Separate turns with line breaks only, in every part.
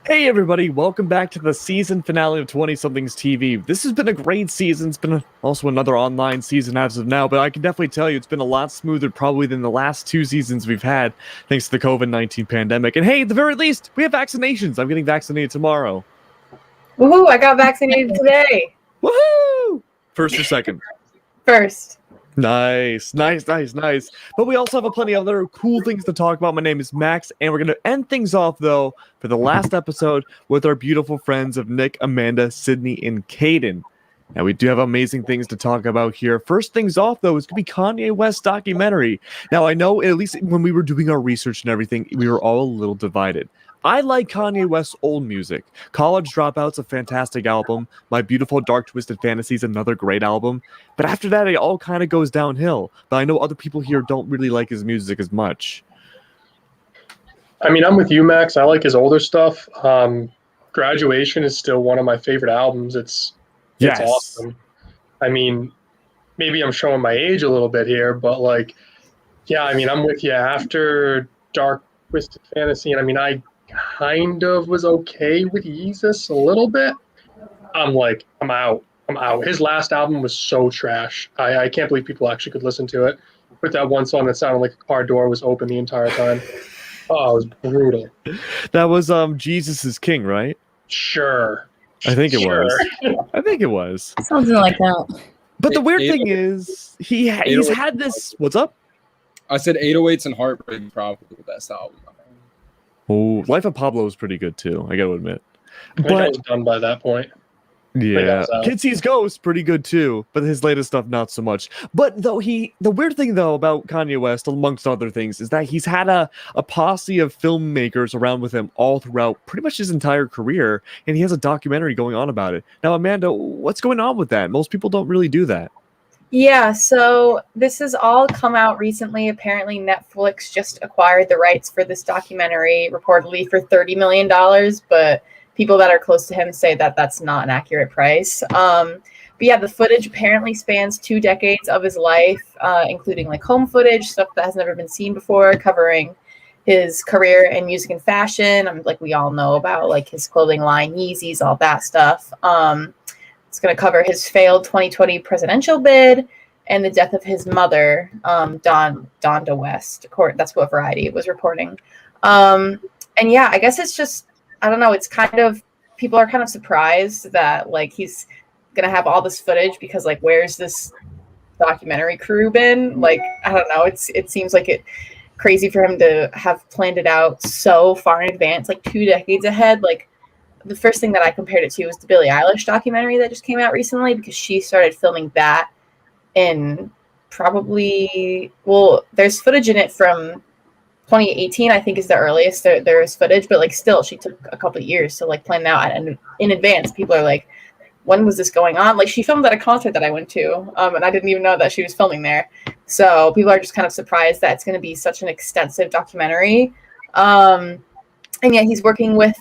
Hey everybody, welcome back to the season finale of 20-somethings TV. This has been a great season. It's been also another online season as of now, but I can definitely tell you it's been a lot smoother probably than the last two seasons we've had thanks to the COVID-19 pandemic. And hey, at the very least, we have vaccinations. I'm getting vaccinated tomorrow.
Woohoo, I got vaccinated today.
Woohoo! First or second?
First.
Nice. But we also have plenty of other cool things to talk about. My name is Max, and we're going to end things off, though, for the last episode with our beautiful friends of Nick, Amanda, Sydney, and Caden. Now, we do have amazing things to talk about here. First things off, though, is going to be Kanye West documentary. Now, I know, at least when we were doing our research and everything, we were all a little divided. I like Kanye West's old music. College Dropout's a fantastic album. My Beautiful Dark Twisted Fantasy's another great album. But after that, it all kind of goes downhill. But I know other people here don't really like his music as much.
I mean, I'm with you, Max. I like his older stuff. Graduation is still one of my favorite albums. It's awesome. I mean, maybe I'm showing my age a little bit here, but I'm with you. After Dark Twisted Fantasy, and I mean, I kind of was okay with Yeezus a little bit. I'm out. His last album was so trash. I can't believe people actually could listen to it. With that one song that sounded like a car door was open the entire time. Oh, it was brutal.
That was Jesus is King, right?
Sure.
I think it was.
Something like that.
But the weird thing is, he's had this. What's up?
I said 808s and Heartbreak probably the best album.
Oh, Life of Pablo is pretty good too, I gotta admit.
I think I was done by that point.
Yeah, Kid Sees Ghost, pretty good too, but his latest stuff not so much. But the weird thing though about Kanye West, amongst other things, is that he's had a posse of filmmakers around with him all throughout pretty much his entire career, and he has a documentary going on about it. Now, Amanda, what's going on with that? Most people don't really do that.
Yeah, so this has all come out recently. Apparently, Netflix just acquired the rights for this documentary, reportedly for $30 million, but people that are close to him say that that's not an accurate price. But yeah, the footage apparently spans 2 decades of his life, including like home footage, stuff that has never been seen before, covering his career in music and fashion. Like we all know about like his clothing line, Yeezys, all that stuff. It's going to cover his failed 2020 presidential bid and the death of his mother, Donda West. That's what Variety was reporting. And yeah, I guess it's just, I don't know. It's kind of, people are kind of surprised that like he's going to have all this footage because like, where's this documentary crew been? Like, I don't know. It seems like it crazy for him to have planned it out so far in advance, like 2 decades ahead. Like, the first thing that I compared it to was the Billie Eilish documentary that just came out recently, because she started filming that in probably, well, there's footage in it from 2018, I think is the earliest there is footage, but like still she took a couple of years to like plan out and in advance. People are like, when was this going on? Like she filmed at a concert that I went to, and I didn't even know that she was filming there. So people are just kind of surprised that it's going to be such an extensive documentary. And yeah, he's working with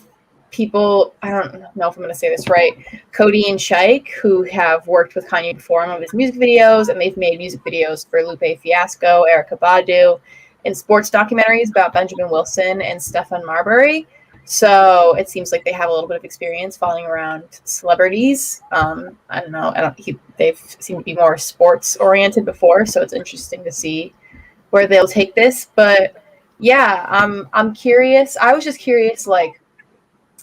people, I don't know if I'm going to say this right, Cody and Shike, who have worked with Kanye before on one of his music videos, and they've made music videos for Lupe Fiasco, Erykah Badu, and sports documentaries about Benjamin Wilson and Stephen Marbury. So it seems like they have a little bit of experience following around celebrities. I don't know. They've seemed to be more sports oriented before, so it's interesting to see where they'll take this. But yeah, I'm curious. I was just curious, like,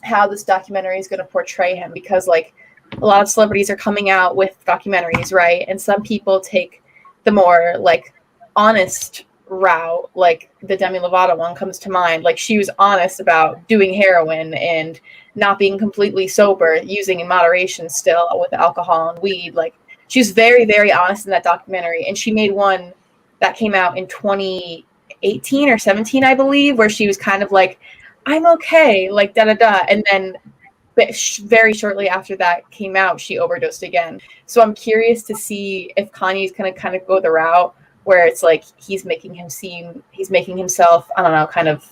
how this documentary is going to portray him, because like a lot of celebrities are coming out with documentaries, right? And some people take the more like honest route, like the Demi Lovato one comes to mind. Like she was honest about doing heroin and not being completely sober, using in moderation still with alcohol and weed. Like she's very, very honest in that documentary. And she made one that came out in 2018 or 17, I believe, where she was kind of like, I'm okay, like da-da-da. And then very shortly after that came out, she overdosed again. So I'm curious to see if Kanye's going to kind of go the route where it's like he's making himself, I don't know, kind of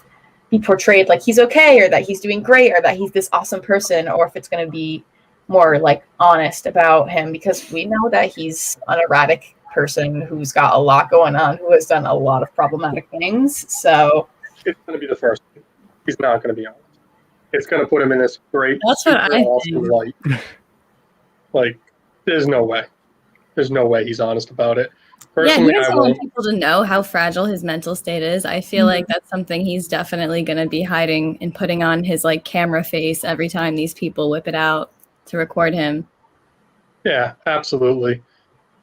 be portrayed like he's okay, or that he's doing great, or that he's this awesome person, or if it's going to be more like honest about him, because we know that he's an erratic person who's got a lot going on, who has done a lot of problematic things. So
it's going to be the first. He's not going to be honest. it's going to put him in this great,
That's what
super
I
awesome light. Like, there's no way. There's no way he's honest about it. Personally,
he
I
doesn't
won't.
want people to know how fragile his mental state is. I feel like that's something he's definitely going to be hiding and putting on his like camera face every time these people whip it out to record him.
Yeah, absolutely.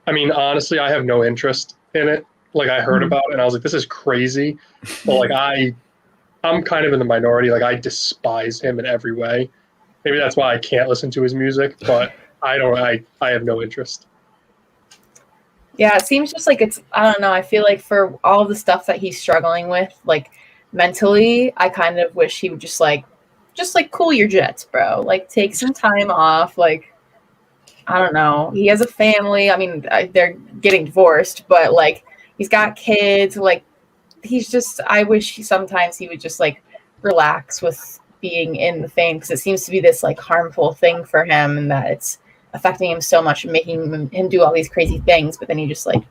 I mean, honestly, I have no interest in it. Like, I heard about it and I was like, this is crazy. But like, I'm kind of in the minority. Like, I despise him in every way. Maybe that's why I can't listen to his music, but I have no interest.
Yeah, it seems just like I don't know. I feel like for all the stuff that he's struggling with, like mentally, I kind of wish he would just like cool your jets, bro. Like take some time off. Like, I don't know. He has a family. I mean, they're getting divorced, but like he's got kids. Like I wish sometimes he would just like relax with being in the fame because it seems to be this like harmful thing for him and that it's affecting him so much and making him do all these crazy things, but then he just like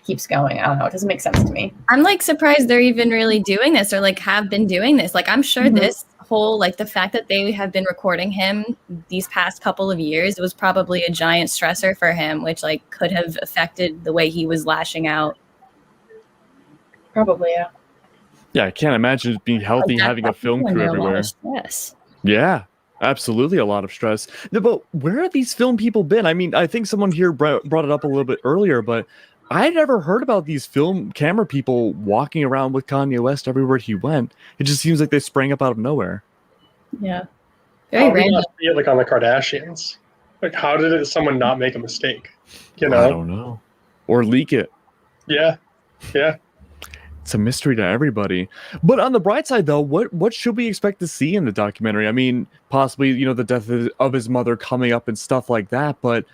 keeps going. I don't know. It doesn't make sense to me.
I'm like surprised they're even really doing this or like have been doing this. Like I'm sure this whole like the fact that they have been recording him these past couple of years, it was probably a giant stressor for him, which like could have affected the way he was lashing out.
Probably, yeah.
Yeah, I can't imagine it being healthy
Like,
having a film crew everywhere.
Stress.
Yeah, absolutely a lot of stress. But where have these film people been? I mean, I think someone here brought it up a little bit earlier, but I never heard about these film camera people walking around with Kanye West everywhere he went. It just seems like they sprang up out of nowhere.
Yeah.
How
Very
did
random.
not see it like on the Kardashians? Like, how did someone not make a mistake? You know?
I don't know. Or leak it.
Yeah.
It's a mystery to everybody. But on the bright side, though, what should we expect to see in the documentary? I mean, possibly, the death of his mother coming up and stuff like that. But,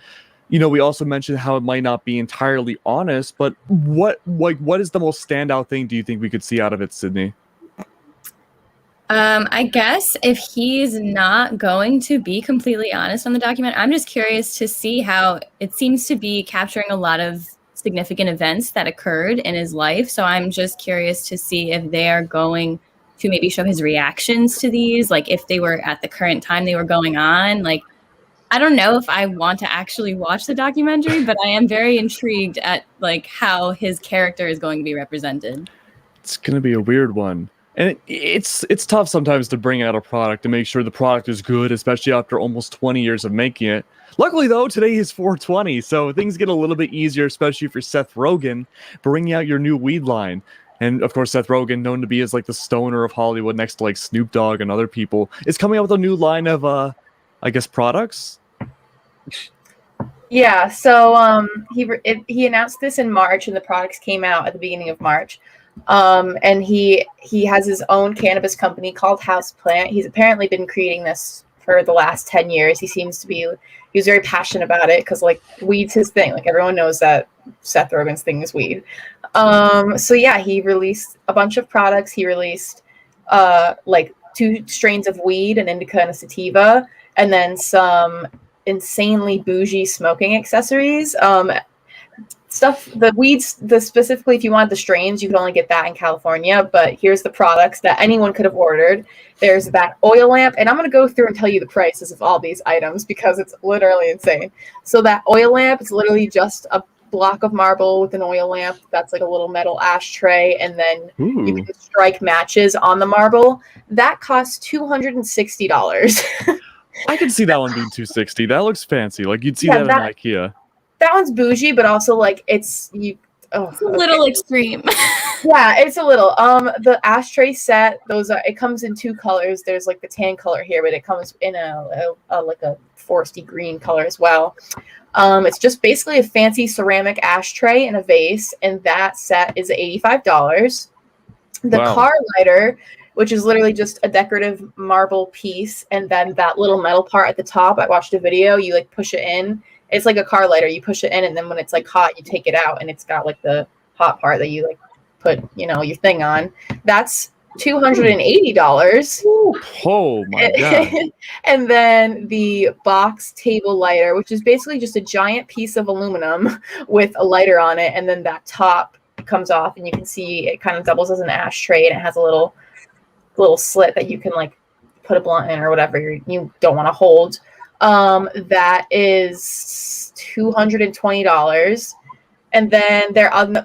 we also mentioned how it might not be entirely honest. But what is the most standout thing do you think we could see out of it, Sydney?
I guess if he's not going to be completely honest on the document, I'm just curious to see how it seems to be capturing a lot of significant events that occurred in his life. So I'm just curious to see if they are going to maybe show his reactions to these, like if they were at the current time they were going on. Like, I don't know if I want to actually watch the documentary, but I am very intrigued at like how his character is going to be represented.
It's going to be a weird one. And it's tough sometimes to bring out a product to make sure the product is good, especially after almost 20 years of making it. Luckily, though, today is 420, so things get a little bit easier, especially for Seth Rogen bringing out your new weed line. And, of course, Seth Rogen, known to be as, like, the stoner of Hollywood next to, like, Snoop Dogg and other people, is coming out with a new line of, I guess, products?
Yeah, so he announced this in March, and the products came out at the beginning of March. And he has his own cannabis company called Houseplant. He's apparently been creating this for the last 10 years. He was very passionate about it because like weed's his thing. Like everyone knows that Seth Rogen's thing is weed. So yeah, he released a bunch of products. He released like 2 strains of weed, an indica and a sativa, and then some insanely bougie smoking accessories. Stuff, the weeds, specifically if you wanted the strains, you could only get that in California, but here's the products that anyone could have ordered. There's that oil lamp, and I'm going to go through and tell you the prices of all these items because it's literally insane. So that oil lamp is literally just a block of marble with an oil lamp that's like a little metal ashtray, and then you can strike matches on the marble. That costs $260.
I can see that one being $260. That looks fancy. Like you'd see that in IKEA.
That one's bougie, but also like it's a
little extreme.
Yeah, it's a little. The ashtray set, it comes in 2 colors. There's like the tan color here, but it comes in a like a foresty green color as well. It's just basically a fancy ceramic ashtray and a vase, and that set is $85. The car lighter, which is literally just a decorative marble piece, and then that little metal part at the top. I watched a video. You like push it in. It's like a car lighter. You push it in, and then when it's like hot, you take it out, and it's got like the hot part that you like put, your thing on. That's $280.
Oh my god!
And then the box table lighter, which is basically just a giant piece of aluminum with a lighter on it, and then that top comes off, and you can see it kind of doubles as an ashtray, and it has a little slit that you can like put a blunt in or whatever you don't want to hold. That is $220. And then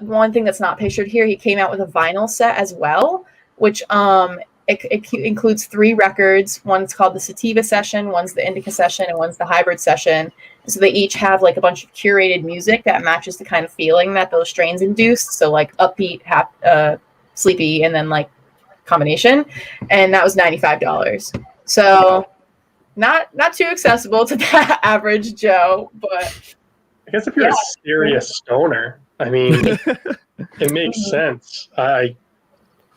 one thing that's not pictured here, he came out with a vinyl set as well, which it includes 3 records. One's called the Sativa Session, one's the Indica Session, and one's the Hybrid Session. So they each have like a bunch of curated music that matches the kind of feeling that those strains induced. So like upbeat, sleepy, and then like combination. And that was $95. So not too accessible to the average Joe, but
I guess if you're a serious stoner, I mean, it makes sense.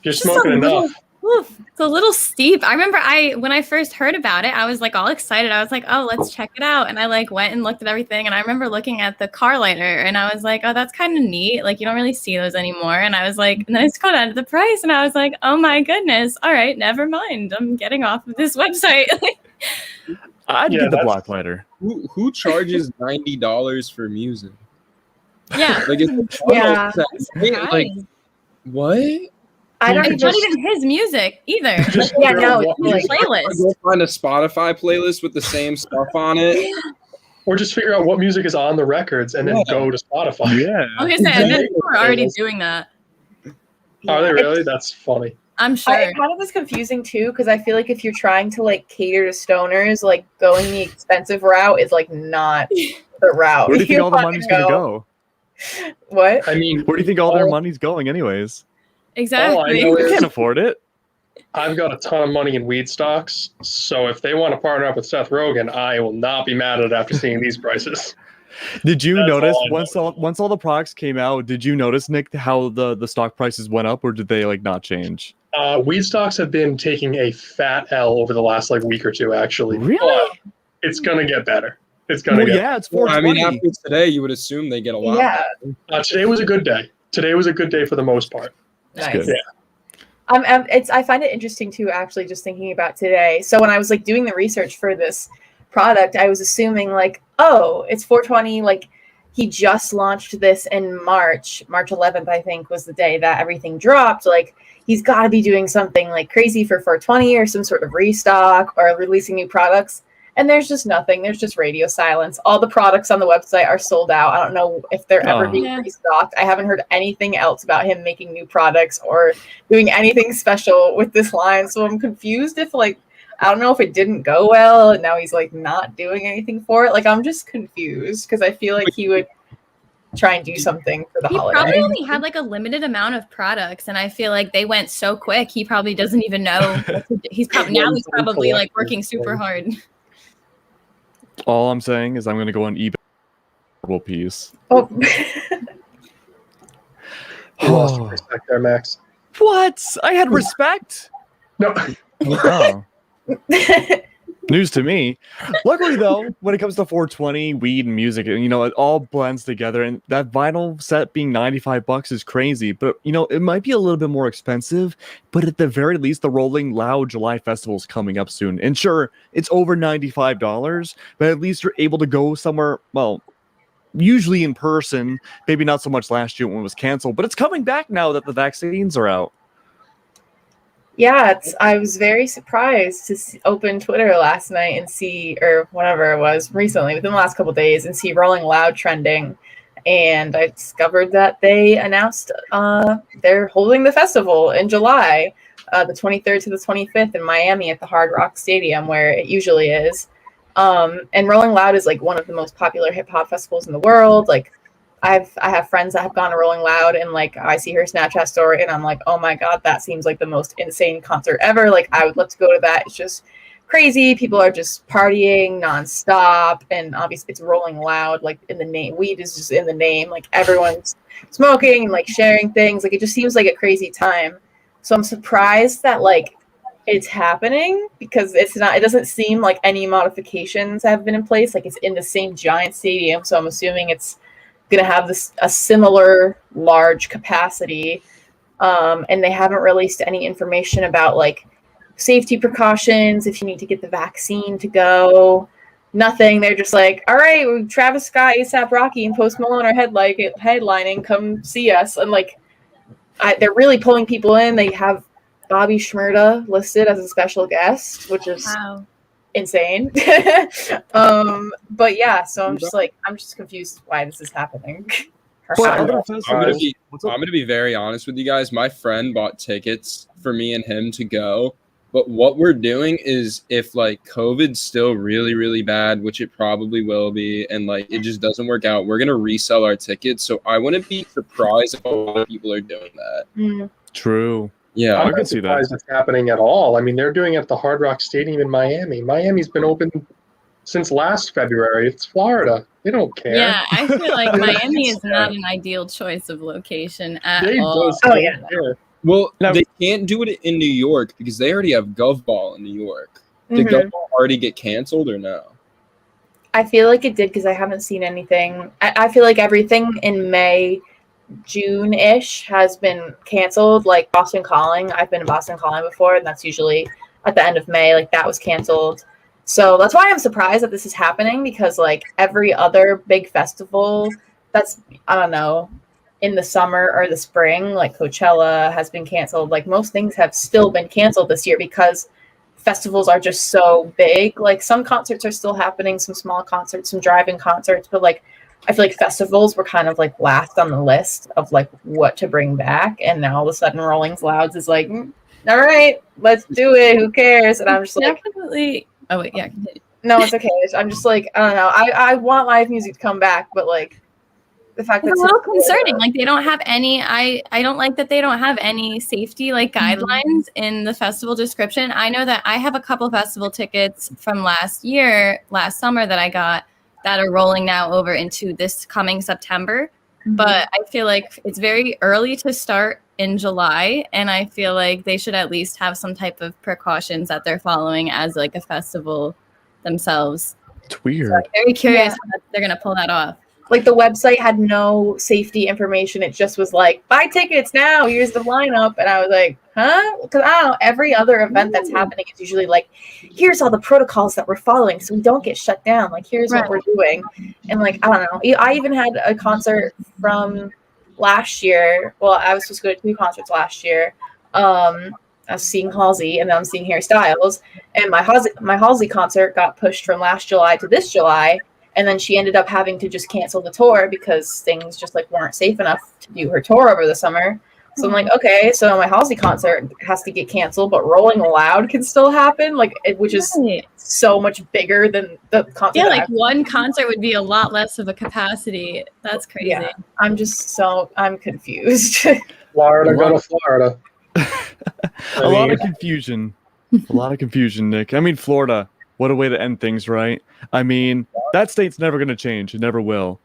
You're smoking enough.
It's a little steep. I remember when I first heard about it, I was like all excited. I was like, oh, let's check it out. And I like went and looked at everything. And I remember looking at the car lighter and I was like, oh, that's kind of neat. Like you don't really see those anymore. And I was like, and then I scrolled down to the price and I was like, oh my goodness. All right, never mind. I'm getting off of this website.
I'd get the block lighter.
Who charges $90 for music?
Yeah.
Like, like what?
It's not even his music either.
Playlist. Go find a Spotify playlist with the same stuff on it.
Or just figure out what music is on the records and then go to Spotify.
Yeah.
I was gonna say, I bet people are already doing that.
Are they really? That's funny.
I'm sure.
It kind of was confusing too, because I feel like if you're trying to like cater to stoners, like going the expensive route is like not the route.
Where do you think all the money's going to go?
What?
I mean,
where do you think all their money's going anyways?
Exactly.
They can't afford it.
I've got a ton of money in weed stocks, so if they want to partner up with Seth Rogen, I will not be mad at it after seeing these prices.
Did you notice once all the products came out? Did you notice, Nick, how the stock prices went up, or did they like not change?
Weed stocks have been taking a fat L over the last like week or two, actually.
Really?
But it's gonna get better. It's gonna get.
Yeah, it's 420.
I mean, after today, you would assume they get a lot.
Yeah.
Today was a good day. Today was a good day for the most part.
Nice.
Good.
Yeah.
I find it interesting too, actually, just thinking about today. So when I was like doing the research for this product, I was assuming like, oh, it's 420. Like he just launched this in March 11th, I think was the day that everything dropped. Like he's got to be doing something like crazy for 420 or some sort of restock or releasing new products. And there's just nothing. There's just radio silence. All the products on the website are sold out. I don't know if they're ever being restocked. I haven't heard anything else about him making new products or doing anything special with this line. So I'm confused if like, I don't know if it didn't go well and now he's like not doing anything for it. Like I'm just confused because I feel like he would try and do something for the holiday.
He probably only had like a limited amount of products and I feel like they went so quick. He probably doesn't even know. He's probably like working super hard.
All I'm saying is I'm going to go on eBay for a piece.
Oh.
You lost your respect there, Max.
What? I had respect?
No.
Oh. News to me. Luckily, though, when it comes to 420, weed and music, you know, it all blends together. And that vinyl set being $95 is crazy. But, you know, it might be a little bit more expensive. But at the very least, the Rolling Loud July Festival is coming up soon. And sure, it's over $95. But at least you're able to go somewhere, well, usually in person. Maybe not so much last year when it was canceled. But it's coming back now that the vaccines are out.
Yeah, I was very surprised to open Twitter last night and see, or whatever it was recently, within the last couple of days, and see Rolling Loud trending. And I discovered that they announced they're holding the festival in July, the 23rd to the 25th in Miami at the Hard Rock Stadium, where it usually is. And Rolling Loud is like one of the most popular hip hop festivals in the world. Like, I have friends that have gone to Rolling Loud and like I see her Snapchat story and I'm like, oh my God, that seems like the most insane concert ever. Like I would love to go to that. It's just crazy. People are just partying nonstop. And obviously it's Rolling Loud, like in the name, weed is just in the name, like everyone's smoking and like sharing things. Like it just seems like a crazy time. So I'm surprised that like it's happening because it doesn't seem like any modifications have been in place. Like it's in the same giant stadium. So I'm assuming it's going to have a similar large capacity, and they haven't released any information about like safety precautions if you need to get the vaccine to go. Nothing. They're just like, all right, Travis Scott, A$AP Rocky, and Post Malone are headlining. Come see us. And like, they're really pulling people in. They have Bobby Shmurda listed as a special guest, which is
Wow.
insane. But yeah, so I'm just confused why this is happening.
But other
I'm
festivals.
gonna be very honest with you guys. My friend bought tickets for me and him to go. But what we're doing is, if like COVID's still really, really bad, which it probably will be, and like it just doesn't work out, we're gonna resell our tickets. So I wouldn't be surprised if a lot of people are doing that.
Mm.
True.
Yeah,
I
I'm
can
not
see that.
surprised it's happening at all. I mean, they're doing it at the Hard Rock Stadium in Miami. Miami's been open since last February. It's Florida. They don't care.
Yeah, I feel like Miami is not an ideal choice of location at
They
all.
just
Oh,
don't
yeah.
care.
well,
Now-
they can't do it in New York because they already have Gov Ball in New York. Did
Mhm.
Gov Ball already get canceled or no?
I feel like it did because I haven't seen anything. I feel like everything in May, June-ish has been canceled. Like Boston Calling, I've been to Boston Calling before, and that's usually at the end of May. Like that was canceled. So that's why I'm surprised that this is happening, because like every other big festival that's, I don't know, in the summer or the spring, like Coachella has been canceled. Like most things have still been canceled this year because festivals are just so big. Like some concerts are still happening, some small concerts, some drive-in concerts, but like I feel like festivals were kind of like last on the list of like what to bring back, and now all of a sudden Rolling Clouds is like, all right, let's do it. Who cares? And I'm just like,
Definitely. Oh wait, yeah. Continue.
no, it's okay. I'm just like, I don't know. I want live music to come back, but like the fact that
It's a little concerning. Like they don't have any. I don't like that they don't have any safety like guidelines in the festival description. I know that I have a couple festival tickets from last summer that I got that are rolling now over into this coming September. But I feel like it's very early to start in July, and I feel like they should at least have some type of precautions that they're following as like a festival themselves.
It's weird.
So I'm very curious
Yeah.
how they're gonna pull that off.
like the website had no safety information. It just was like, buy tickets now. Here's the lineup. And I was like, huh? Because I don't know. Every other event that's happening is usually like, here's all the protocols that we're following so we don't get shut down. Like, here's what we're doing. And like, I don't know. I even had a concert from last year. Well, I was supposed to go to 2 concerts last year. I was seeing Halsey, and then I'm seeing Harry Styles. And my Halsey concert got pushed from last July to this July. And then she ended up having to just cancel the tour because things just like weren't safe enough to do her tour over the summer. So I'm like, okay, so my Halsey concert has to get canceled, but Rolling Loud can still happen, like which is so much bigger than the concert.
Yeah, like one concert would be a lot less of a capacity. That's crazy.
Yeah, I'm confused.
Florida, go to Florida.
A lot of confusion. A lot of confusion, Nick. I mean, Florida. What a way to end things, right? I mean, that state's never going to change. It never will.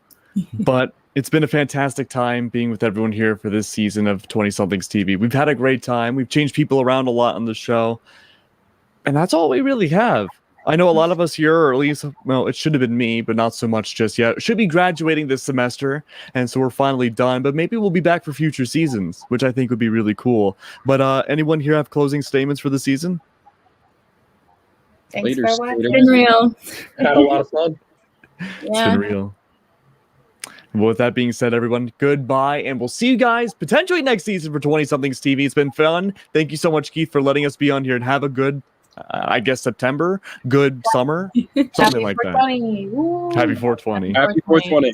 But it's been a fantastic time being with everyone here for this season of 20-somethings TV. We've had a great time. We've changed people around a lot on the show. And that's all we really have. I know a lot of us here, or at least, well, it should have been me, but not so much just yet, should be graduating this semester. And so we're finally done. But maybe we'll be back for future seasons, which I think would be really cool. But anyone here have closing statements for the season?
Thanks
Later,
for watching.
It's been real.
Had a lot of fun.
It's been real. Well, with that being said, everyone, goodbye, and we'll see you guys potentially next season for 20-somethings TV. It's been fun. Thank you so much, Keith, for letting us be on here, and have a good, I guess, September, good summer, something like that.
420. Woo.
Happy 420.
Happy 420.